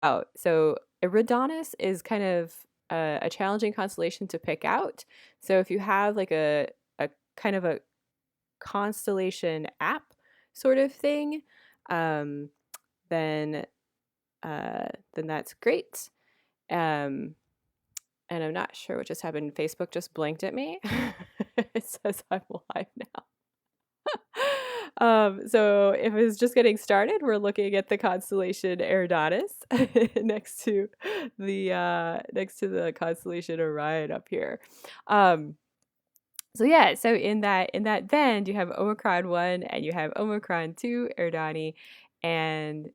out. So Eridanus is kind of a challenging constellation to pick out. So if you have like a kind of a constellation app sort of thing, um, then then that's great. Um, and I'm not sure what just happened. Facebook just blinked at me. It says I'm live now. So if it's just getting started, we're looking at the constellation Eridanus next to the constellation Orion up here. Um, so yeah, so in that band you have Omicron 1 and you have Omicron 2 Eridani, and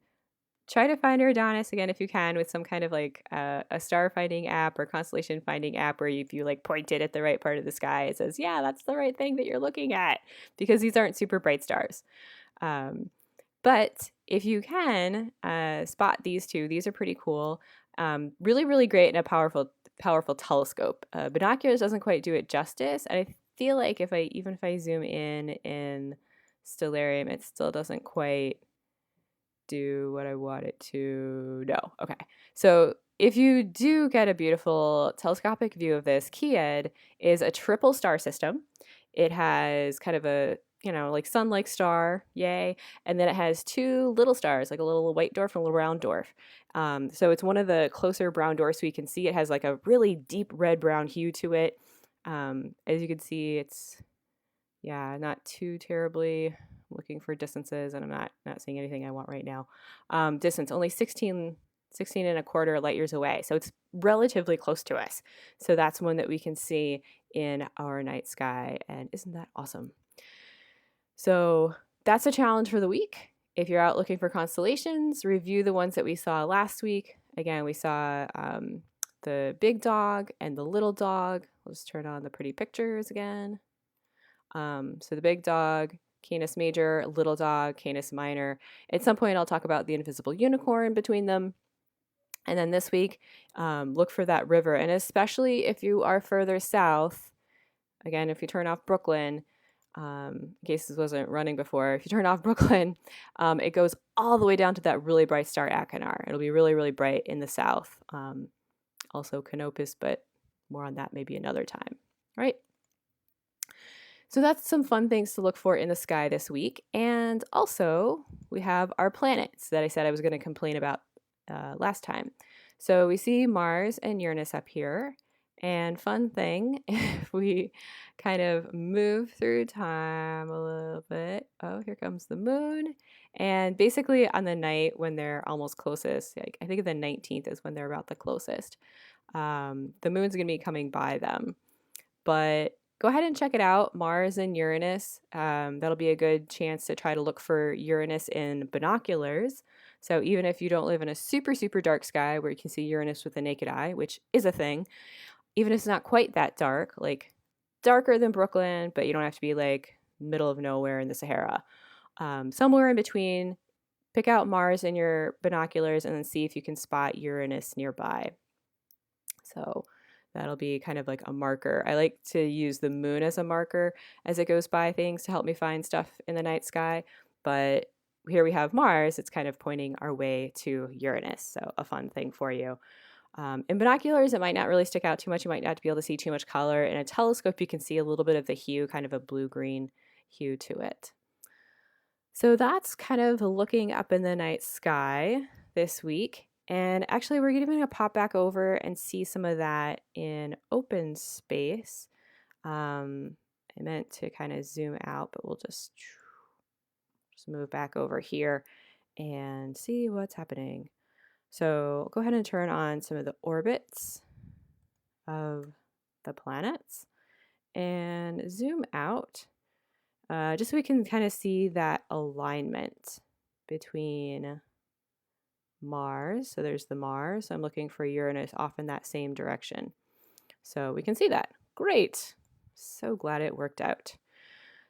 try to find Uranus again if you can with some kind of like a star finding app or constellation finding app where if you like point it at the right part of the sky, it says, yeah, that's the right thing that you're looking at, because these aren't super bright stars. Um, but if you can spot these two, these are pretty cool. Really, really great in a powerful telescope. Binoculars doesn't quite do it justice. And I feel like if I zoom in Stellarium, it still doesn't quite do what I want it to. No. Okay. So if you do get a beautiful telescopic view of this, Kied is a triple star system. It has kind of a, like sun-like star, yay, and then it has two little stars, like a little white dwarf and a little round dwarf. So it's one of the closer brown dwarfs, so you can see it has like a really deep red-brown hue to it. As you can see, it's, yeah, not too terribly looking for distances, and I'm not seeing anything I want right now. Distance only 16 and a quarter light years away, so it's relatively close to us. So that's one that we can see in our night sky, and isn't that awesome? So that's a challenge for the week. If you're out looking for constellations, review the ones that we saw last week. Again, we saw the big dog and the little dog. We'll just turn on the pretty pictures again. So the big dog, Canis Major, little dog, Canis Minor. At some point, I'll talk about the invisible unicorn between them. And then this week, look for that river. And especially if you are further south, again, if you turn off Brooklyn, in case this wasn't running before, if you turn off Brooklyn, it goes all the way down to that really bright star Achenar. It'll be really, really bright in the south. Also Canopus, but more on that maybe another time. All right. So that's some fun things to look for in the sky this week. And also, we have our planets that I said I was going to complain about last time. So we see Mars and Uranus up here. And fun thing, if we kind of move through time a little bit. Oh, here comes the moon. And basically on the night when they're almost closest, like I think the 19th is when they're about the closest, the moon's going to be coming by them. But go ahead and check it out, Mars and Uranus. That'll be a good chance to try to look for Uranus in binoculars. So even if you don't live in a super, super dark sky where you can see Uranus with the naked eye, which is a thing, even if it's not quite that dark, like darker than Brooklyn, but you don't have to be like middle of nowhere in the Sahara. Somewhere in between, pick out Mars in your binoculars and then see if you can spot Uranus nearby. So that'll be kind of like a marker. I like to use the moon as a marker as it goes by things to help me find stuff in the night sky. But here we have Mars. It's kind of pointing our way to Uranus. So a fun thing for you. In binoculars, it might not really stick out too much. You might not be able to see too much color. In a telescope, you can see a little bit of the hue, kind of a blue-green hue to it. So that's kind of looking up in the night sky this week. And actually, we're even going to pop back over and see some of that in open space. I meant to kind of zoom out, but we'll just move back over here and see what's happening. So go ahead and turn on some of the orbits of the planets and zoom out, just so we can kind of see that alignment between Mars. So there's the Mars. I'm looking for Uranus off in that same direction. So we can see that. Great. So glad it worked out.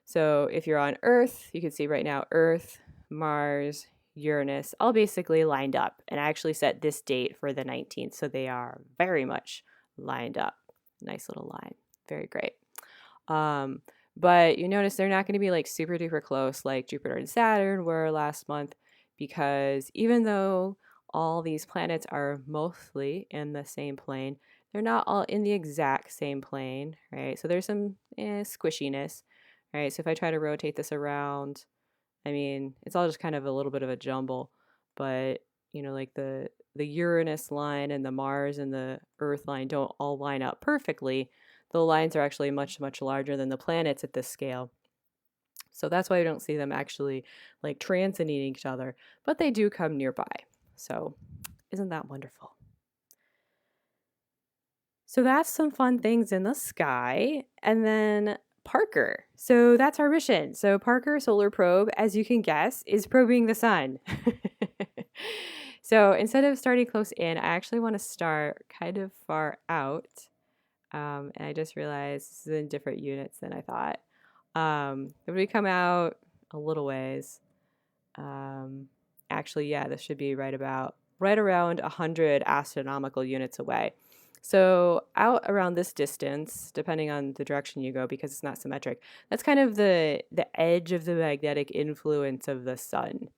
So if you're on Earth, you can see right now Earth, Mars, Uranus, all basically lined up. And I actually set this date for the 19th, so they are very much lined up. Nice little line. Very great. But you notice they're not going to be like super duper close like Jupiter and Saturn were last month, because even though all these planets are mostly in the same plane. They're not all in the exact same plane, right? So there's some squishiness, right? So if I try to rotate this around, I mean, it's all just kind of a little bit of a jumble, but like the Uranus line and the Mars and the Earth line don't all line up perfectly. The lines are actually much, much larger than the planets at this scale. So that's why we don't see them actually like transiting each other, but they do come nearby. So isn't that wonderful? So that's some fun things in the sky. And then Parker. So that's our mission. So Parker Solar Probe, as you can guess, is probing the sun. So instead of starting close in, I actually want to start kind of far out. And I just realized this is in different units than I thought. If we come out a little ways, actually, yeah, this should be right around 100 astronomical units away. So out around this distance, depending on the direction you go, because it's not symmetric, that's kind of the edge of the magnetic influence of the sun.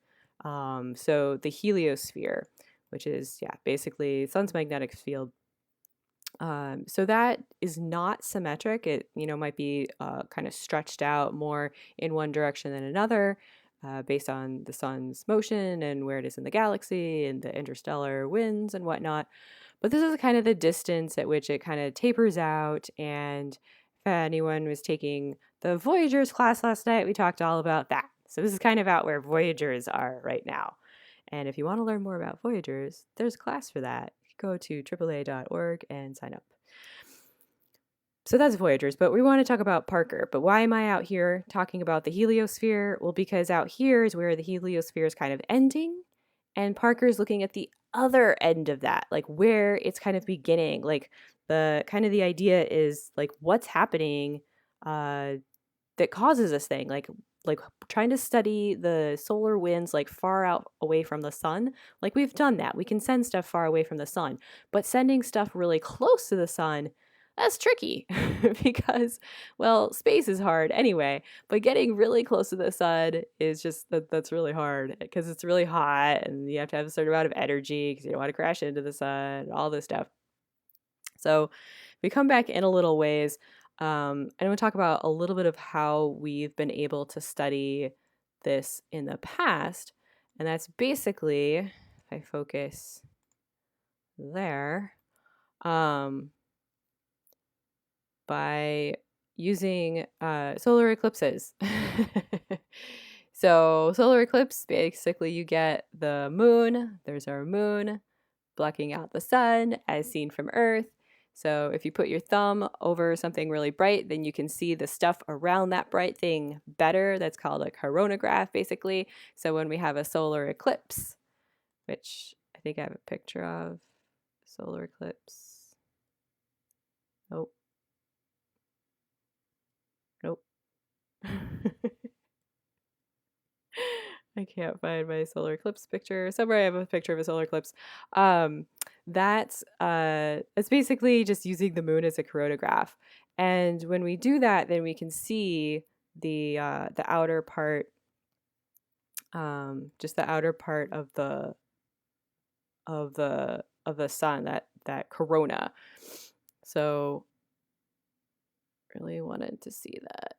So the heliosphere, which is, yeah, basically sun's magnetic field. So that is not symmetric. It, might be kind of stretched out more in one direction than another, based on the sun's motion and where it is in the galaxy and the interstellar winds and whatnot. But this is kind of the distance at which it kind of tapers out. And if anyone was taking the Voyagers class last night, we talked all about that. So this is kind of out where Voyagers are right now. And if you want to learn more about Voyagers, there's a class for that. Go to AAA.org and sign up. So that's Voyagers, but we want to talk about Parker. But why am I out here talking about the heliosphere? Well, because out here is where the heliosphere is kind of ending, and Parker's looking at the other end of that, like where it's kind of beginning. Like the idea is like what's happening that causes this thing, like trying to study the solar winds like far out away from the sun. Like we've done that. We can send stuff far away from the sun, but sending stuff really close to the sun, that's tricky because, well, space is hard anyway, but getting really close to the sun is just that's really hard because it's really hot and you have to have a certain amount of energy because you don't want to crash into the sun, all this stuff. So we come back in a little ways. And I'm going to talk about a little bit of how we've been able to study this in the past. And that's basically, if I focus there, by using solar eclipses. So solar eclipse, basically you get the moon, there's our moon, blocking out the sun as seen from Earth. So if you put your thumb over something really bright, then you can see the stuff around that bright thing better. That's called a coronagraph, basically. So when we have a solar eclipse, which I think I have a picture of, solar eclipse. Nope. Nope. I can't find my solar eclipse picture. Somewhere I have a picture of a solar eclipse. That's basically just using the moon as a coronagraph. And when we do that, then we can see the outer part, just the outer part of the sun, that corona. So really wanted to see that.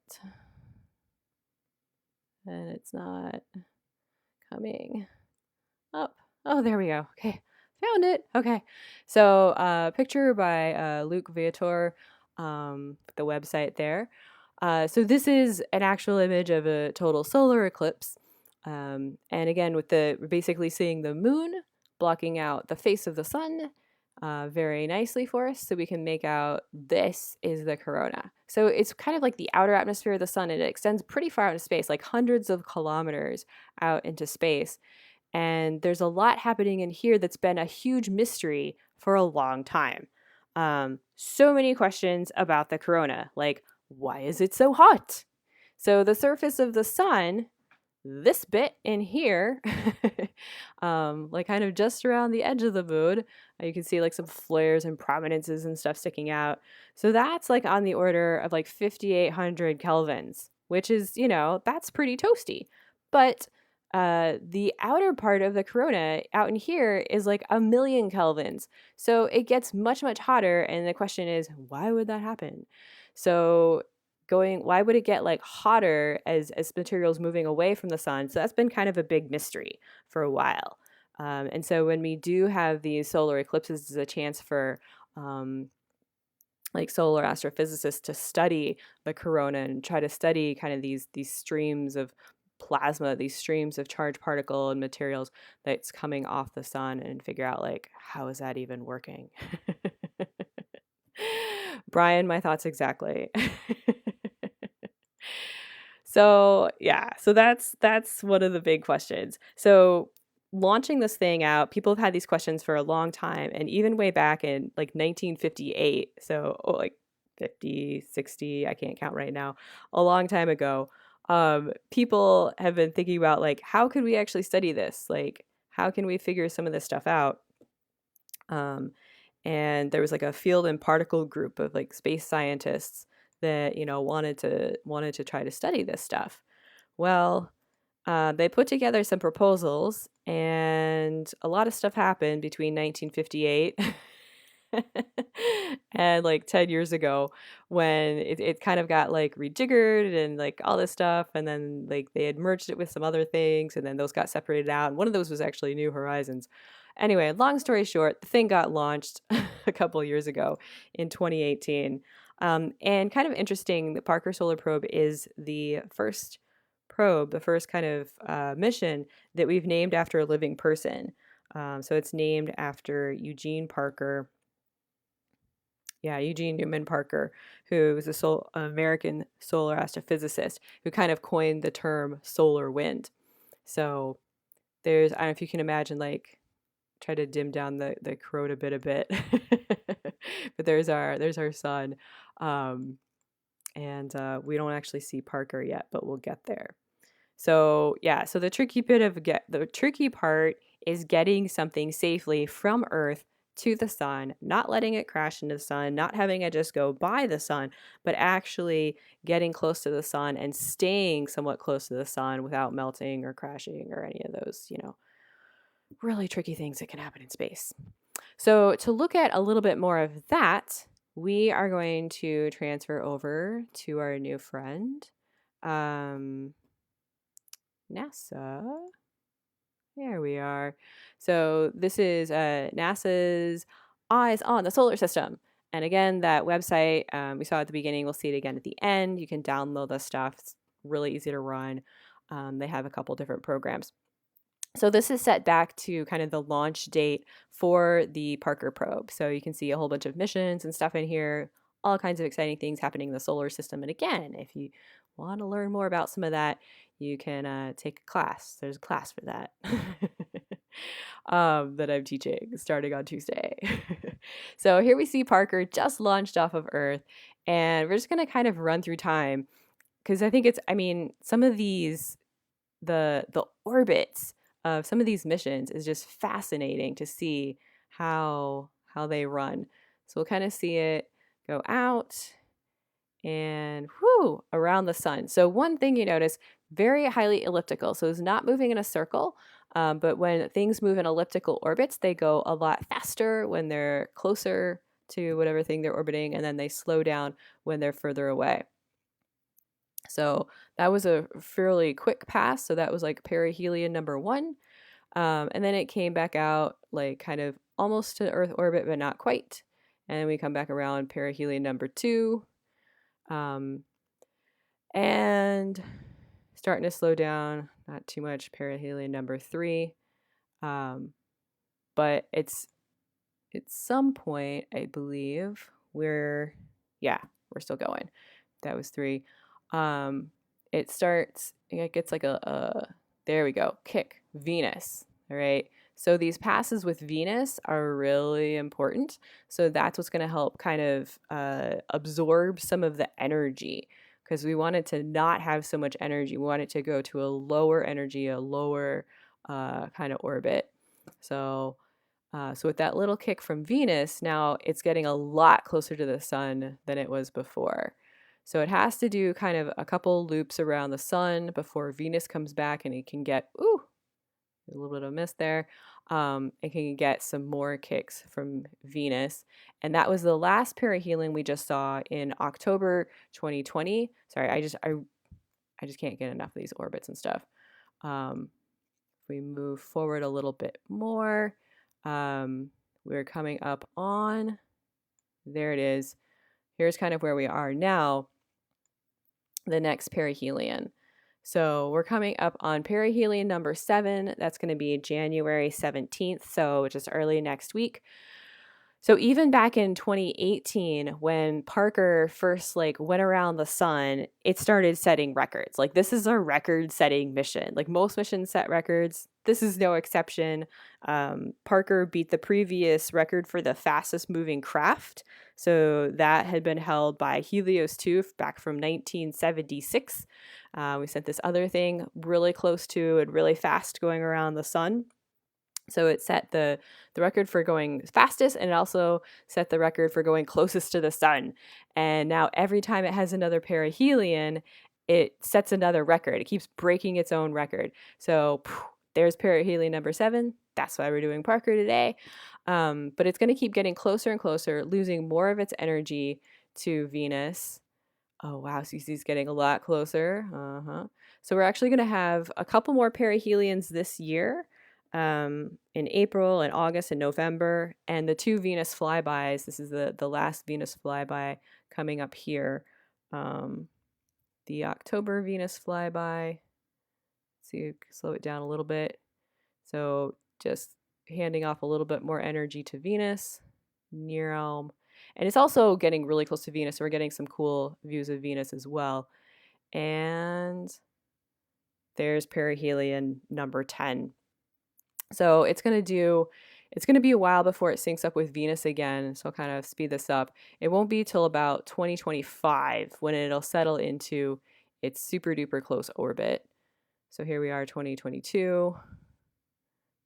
And it's not coming up. Oh, there we go. Okay, found it. Okay, so picture by Luc Viator, the website there. So this is an actual image of a total solar eclipse. And again, we're basically seeing the moon blocking out the face of the sun very nicely for us, so we can make out this is the corona. So it's kind of like the outer atmosphere of the sun, and it extends pretty far out into space, like hundreds of kilometers out into space. And there's a lot happening in here that's been a huge mystery for a long time. So many questions about the corona, like why is it so hot? So the surface of the sun, this bit in here, like kind of just around the edge of the moon, you can see like some flares and prominences and stuff sticking out. So that's like on the order of like 5,800 kelvins, which is, that's pretty toasty. But the outer part of the corona out in here is like 1 million kelvins. So it gets much, much hotter. And the question is, why would that happen? So why would it get like hotter as materials moving away from the sun? So that's been kind of a big mystery for a while. And so when we do have these solar eclipses, it's a chance for like solar astrophysicists to study the corona and try to study kind of these streams of plasma, these streams of charged particle and materials that's coming off the sun, and figure out like, how is that even working? Brian, my thoughts exactly. So yeah, so that's one of the big questions. So launching this thing out, people have had these questions for a long time, and even way back in like 1958, so like 50, 60, I can't count right now, a long time ago, people have been thinking about like, how could we actually study this? Like, how can we figure some of this stuff out? And there was like a field and particle group of like space scientists that wanted to try to study this stuff. Well, they put together some proposals, and a lot of stuff happened between 1958 and like 10 years ago, when it kind of got like rejiggered and like all this stuff. And then like they had merged it with some other things, and then those got separated out. And one of those was actually New Horizons. Anyway, long story short, the thing got launched a couple years ago in 2018. And kind of interesting, the Parker Solar Probe is the first probe, the first kind of mission that we've named after a living person. So it's named after Eugene Parker. Yeah, Eugene Newman Parker, who was an American solar astrophysicist who kind of coined the term solar wind. So I don't know if you can imagine, like, try to dim down the corona bit a bit. But there's our sun. And we don't actually see Parker yet, but we'll get there. So yeah, so the tricky part is getting something safely from Earth to the sun, not letting it crash into the sun, not having it just go by the sun, but actually getting close to the sun and staying somewhat close to the sun without melting or crashing or any of those, really tricky things that can happen in space. So to look at a little bit more of that, we are going to transfer over to our new friend, NASA. There we are. So this is NASA's Eyes on the Solar System. And again, that website we saw at the beginning, we'll see it again at the end. You can download the stuff. It's really easy to run. They have a couple different programs. So this is set back to kind of the launch date for the Parker probe. So you can see a whole bunch of missions and stuff in here, all kinds of exciting things happening in the solar system. And again, if you want to learn more about some of that, you can take a class. There's a class for that that I'm teaching starting on Tuesday. So here we see Parker just launched off of Earth, and we're just going to kind of run through time, because I think some of these, the orbits of some of these missions is just fascinating to see how they run. So we'll kind of see it go out and around the sun. So one thing you notice, very highly elliptical. So it's not moving in a circle, but when things move in elliptical orbits, they go a lot faster when they're closer to whatever thing they're orbiting, and then they slow down when they're further away. So that was a fairly quick pass. So that was like perihelion number 1. And then it came back out like kind of almost to Earth orbit, but not quite. And we come back around perihelion number 2. And starting to slow down, not too much, perihelion number 3. But it's at some point, I believe, we're still going. That was 3. It gets like there we go, kick, Venus, all right? So these passes with Venus are really important. So that's what's going to help kind of absorb some of the energy, because we want it to not have so much energy. We want it to go to a lower energy, a lower kind of orbit. So with that little kick from Venus, now it's getting a lot closer to the sun than it was before. So it has to do kind of a couple loops around the sun before Venus comes back, and it can get, a little bit of a miss there. It can get some more kicks from Venus. And that was the last perihelion we just saw in October 2020. Sorry, I just can't get enough of these orbits and stuff. If we move forward a little bit more, we're coming up on, there it is. Here's kind of where we are now, the next perihelion. So we're coming up on perihelion number 7. That's going to be January 17th, so just early next week. So even back in 2018, when Parker first went around the sun, it started setting records. Like, this is a record-setting mission. Like, most missions set records. This is no exception. Parker beat the previous record for the fastest moving craft. So that had been held by Helios 2 back from 1976. We sent this other thing really close to and really fast going around the sun. So it set the record for going fastest, and it also set the record for going closest to the sun. And now every time it has another perihelion, it sets another record. It keeps breaking its own record. So there's perihelion number 7. That's why we're doing Parker today. But it's going to keep getting closer and closer, losing more of its energy to Venus. Oh, wow. CC's getting a lot closer. So we're actually going to have a couple more perihelions this year. In April and August and November, and the 2 Venus flybys. This is the last Venus flyby coming up here. The October Venus flyby. So you slow it down a little bit. So just handing off a little bit more energy to Venus, near Elm. And it's also getting really close to Venus, so we're getting some cool views of Venus as well. And there's perihelion number 10. So it's going to be a while before it syncs up with Venus again. So I'll kind of speed this up. It won't be till about 2025 when it'll settle into its super duper close orbit. So here we are, 2022.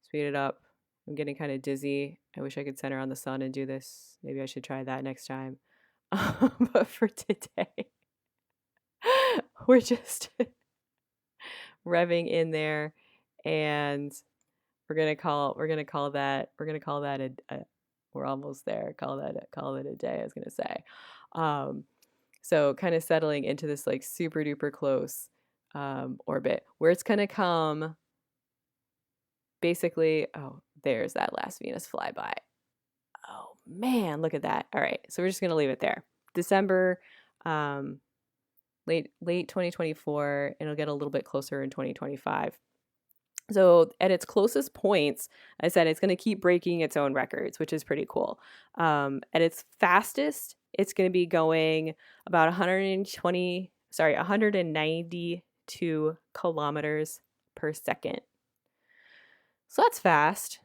Speed it up. I'm getting kind of dizzy. I wish I could center on the sun and do this. Maybe I should try that next time. But for today, we're just revving in there, and we're gonna call that we're almost there. Call it a day, I was gonna say. So kind of settling into this super duper close orbit where it's gonna come basically. Oh, there's that last Venus flyby. Oh man, look at that. All right, so we're just gonna leave it there. December, late 2024, and it'll get a little bit closer in 2025. So at its closest points, I said it's going to keep breaking its own records, which is pretty cool. At its fastest, it's going to be going about 192 kilometers per second. So that's fast.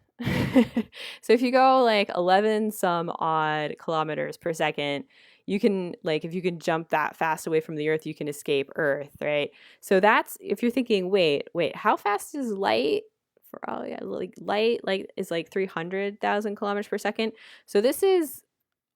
So if you go 11 some odd kilometers per second, you can if you can jump that fast away from the Earth, you can escape Earth, right? So that's, if you're thinking, wait, how fast is light? Light is 300,000 kilometers per second. So this is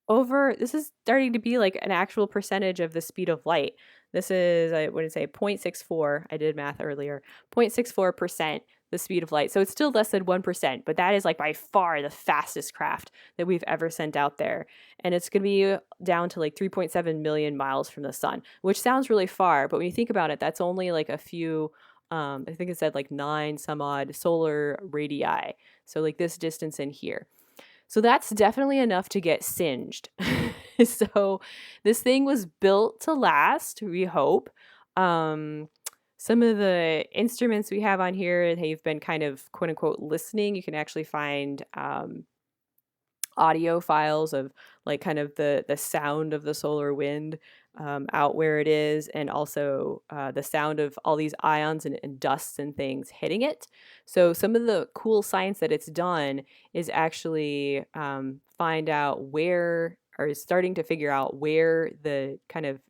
starting to be an actual percentage of the speed of light. This is, I wouldn't say 0.64. I did math earlier. 0.64% the speed of light. So it's still less than 1%, but that is by far the fastest craft that we've ever sent out there. And it's going to be down to 3.7 million miles from the sun, which sounds really far. But when you think about it, that's only a few, I think it said 9 some odd solar radii. So this distance in here. So that's definitely enough to get singed. So this thing was built to last, we hope. Some of the instruments we have on here, they've been kind of quote unquote listening. You can actually find audio files of kind of the sound of the solar wind out where it is, and also the sound of all these ions and dusts and things hitting it. So some of the cool science that it's done is actually find out where, or is starting to figure out where the kind of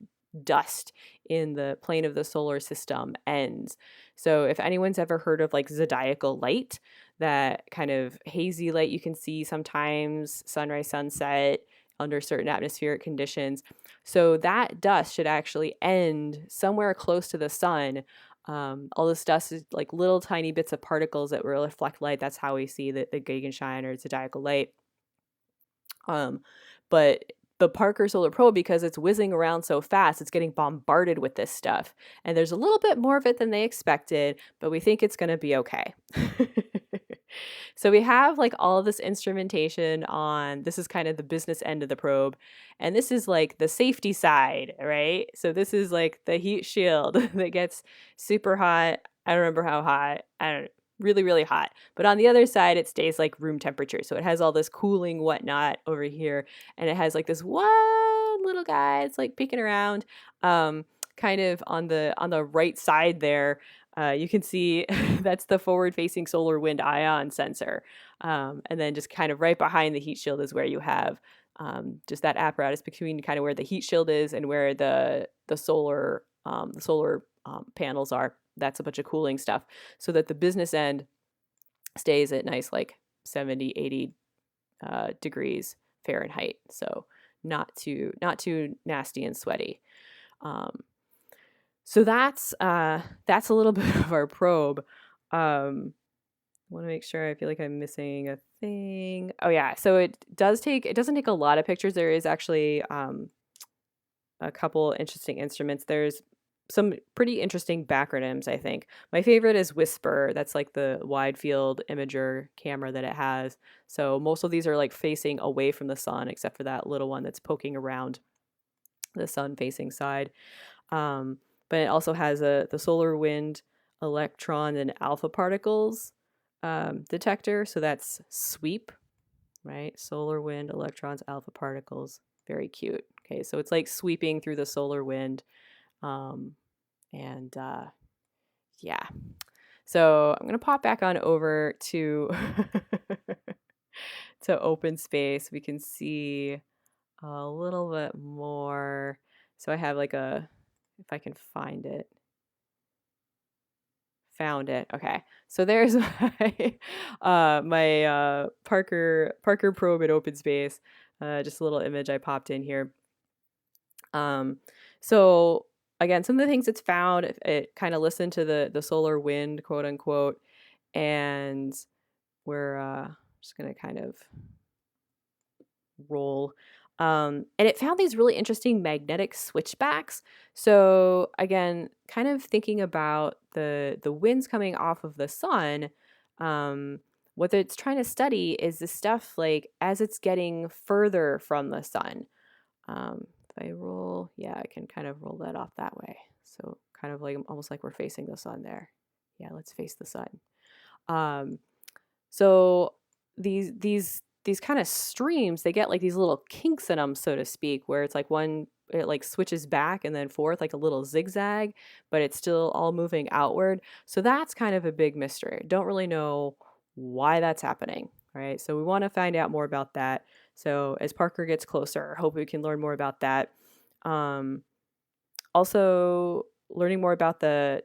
dust in the plane of the solar system ends. So if anyone's ever heard of zodiacal light, that kind of hazy light you can see sometimes, sunrise, sunset, under certain atmospheric conditions. So that dust should actually end somewhere close to the sun. All this dust is like little tiny bits of particles that will reflect light. That's how we see the Gegenschein or zodiacal light. But the Parker Solar Probe, because it's whizzing around so fast, it's getting bombarded with this stuff. And there's a little bit more of it than they expected, but we think it's going to be okay. So we have like all of this instrumentation on, this is kind of the business end of the probe. And this is like the safety side, right? So this is like the heat shield that gets super hot. I don't remember how hot. I don't know. Really, really hot. But on the other side, it stays like room temperature. So it has all this cooling whatnot over here. And it has like this one little guy. It's like peeking around. Kind of on the right side there, you can see that's the forward-facing solar wind ion sensor. And then just kind of right behind the heat shield is where you have just that apparatus between kind of where the heat shield is and where the solar panels are. That's a bunch of cooling stuff, so that the business end stays at nice like 70, 80 degrees Fahrenheit. So not too nasty and sweaty. So that's a little bit of our probe. I want to make sure. I feel like I'm missing a thing. Oh yeah, so it doesn't take a lot of pictures. There is actually a couple interesting instruments. There's some pretty interesting backronyms, I think. My favorite is Whisper. That's like the wide field imager camera that it has. So most of these are like facing away from the sun, except for that little one that's poking around the sun facing side. But it also has the solar wind, electron, and alpha particles detector. So that's SWEEP, right? Solar wind, electrons, alpha particles. Very cute. Okay, so it's like sweeping through the solar wind. Yeah. So I'm going to pop back on over to to open space. We can see a little bit more. So I have like if I can find it. Found it. Okay. So there's my Parker probe at open space. Just a little image I popped in here. So again, some of the things it's found, it kind of listened to the solar wind, quote unquote, and we're just gonna kind of roll. And it found these really interesting magnetic switchbacks. So again, kind of thinking about the winds coming off of the sun, what it's trying to study is the stuff like as it's getting further from the sun. If I roll, yeah, I can kind of roll that off that way. So kind of like almost like we're facing the sun there. Yeah, let's face the sun. So these kind of streams, they get like these little kinks in them, so to speak, where it's like it like switches back and then forth like a little zigzag, but it's still all moving outward. So that's kind of a big mystery. Don't really know why that's happening, right? So we want to find out more about that. So as Parker gets closer, I hope we can learn more about that. Also learning more about the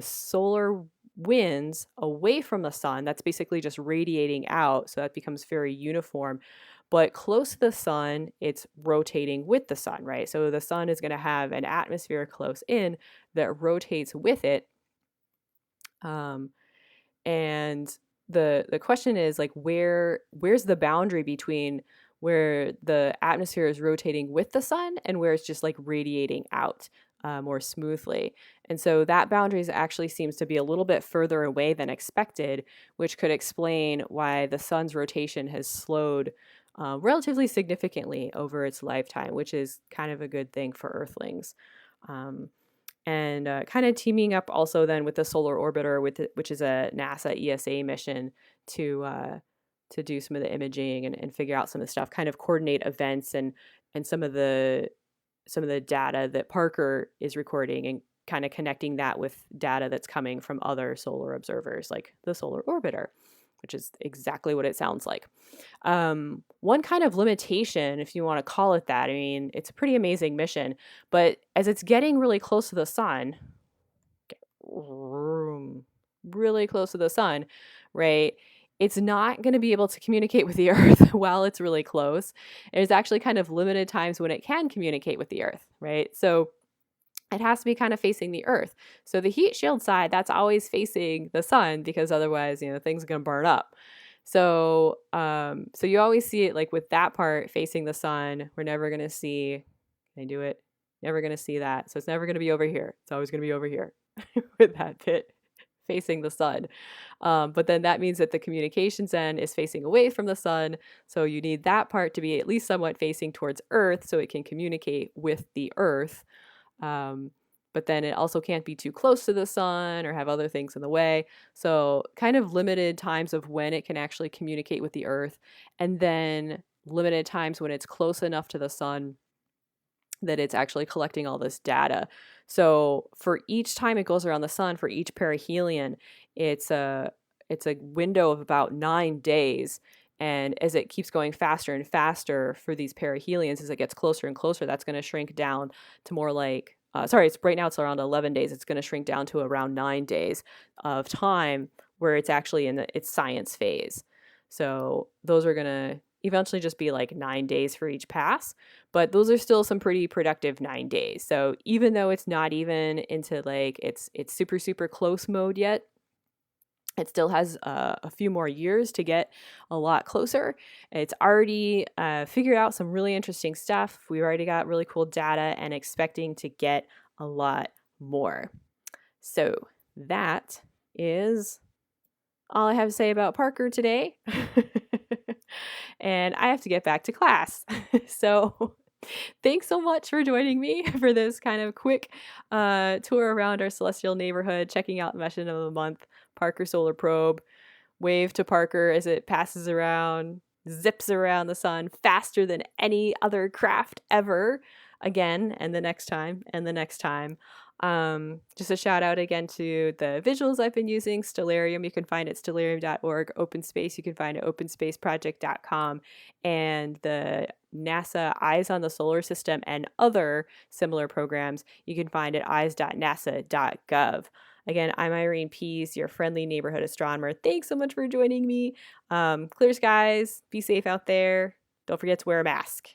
solar winds away from the sun. That's basically just radiating out, so that becomes very uniform. But close to the sun, it's rotating with the sun, right? So the sun is going to have an atmosphere close in that rotates with it. And the question is like where's the boundary between where the atmosphere is rotating with the sun and where it's just like radiating out more smoothly. And so that boundary actually seems to be a little bit further away than expected, which could explain why the sun's rotation has slowed relatively significantly over its lifetime, which is kind of a good thing for Earthlings. And kind of teaming up also then with the Solar Orbiter, which is a NASA ESA mission to do some of the imaging and figure out some of the stuff, kind of coordinate events and some of the data that Parker is recording and kind of connecting that with data that's coming from other solar observers like the Solar Orbiter, which is exactly what it sounds like. One kind of limitation, if you want to call it that, I mean, it's a pretty amazing mission, but as it's getting really close to the sun, really close to the sun, right, it's not going to be able to communicate with the Earth while it's really close. There's actually kind of limited times when it can communicate with the Earth, right? So it has to be kind of facing the Earth. So the heat shield side, that's always facing the sun, because otherwise, things are going to burn up. So, so you always see it like with that part facing the sun. We're never going to see, can I do it? Never going to see that. So it's never going to be over here. It's always going to be over here with that bit facing the sun. But then that means that the communications end is facing away from the sun. So you need that part to be at least somewhat facing towards Earth so it can communicate with the Earth. But then it also can't be too close to the sun or have other things in the way. So kind of limited times of when it can actually communicate with the Earth, and then limited times when it's close enough to the sun that it's actually collecting all this data. So for each time it goes around the sun, for each perihelion, it's a window of about 9 days. And as it keeps going faster and faster for these perihelions, as it gets closer and closer, that's going to shrink down to more like, it's right now it's around 11 days. It's going to shrink down to around 9 days of time where it's actually in its science phase. So those are going to eventually just be like 9 days for each pass, but those are still some pretty productive 9 days. So even though it's not even into like it's super, super close mode yet, it still has a few more years to get a lot closer. It's already figured out some really interesting stuff. We've already got really cool data and expecting to get a lot more. So that is all I have to say about Parker today. And I have to get back to class. So thanks so much for joining me for this kind of quick tour around our celestial neighborhood, checking out Mission of the Month, Parker Solar Probe. Wave to Parker as it passes around, zips around the sun faster than any other craft ever. Again, and the next time, and the next time. Just a shout out again to the visuals I've been using. Stellarium, you can find at stellarium.org. OpenSpace, you can find at openspaceproject.com. And the NASA Eyes on the Solar System and other similar programs, you can find at eyes.nasa.gov. Again, I'm Irene Pease, your friendly neighborhood astronomer. Thanks so much for joining me. Clear skies, be safe out there. Don't forget to wear a mask.